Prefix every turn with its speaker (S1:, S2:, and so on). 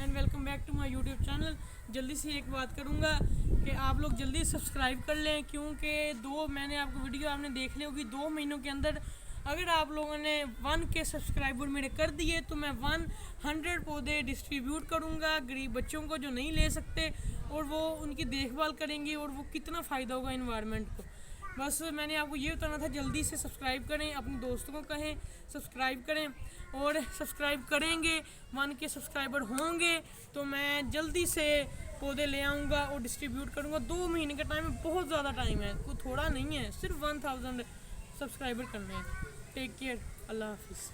S1: And welcome back to my YouTube channel. जल्दी से एक बात करूँगा कि आप लोग जल्दी सब्सक्राइब कर लें, क्योंकि मैंने आपको वीडियो आपने देख ली होगी। 2 महीनों के अंदर अगर आप लोगों ने 1K सब्सक्राइबर मेरे कर दिए तो मैं 100 पौधे डिस्ट्रीब्यूट करूँगा गरीब बच्चों को जो नहीं ले सकते, और वो उनकी देखभाल करेंगे और वो कितना फ़ायदा होगा इन्वायरमेंट को। बस मैंने आपको ये बताना था, जल्दी से सब्सक्राइब करें, अपने दोस्तों को कहें सब्सक्राइब करें, और सब्सक्राइब करेंगे 1K सब्सक्राइबर होंगे तो मैं जल्दी से पौधे ले आऊँगा और डिस्ट्रीब्यूट करूँगा। 2 महीने का टाइम है, बहुत ज़्यादा टाइम है, कोई थोड़ा नहीं है, सिर्फ 1000 सब्सक्राइबर करने हैं। टेक केयर, अल्लाह हाफिज़।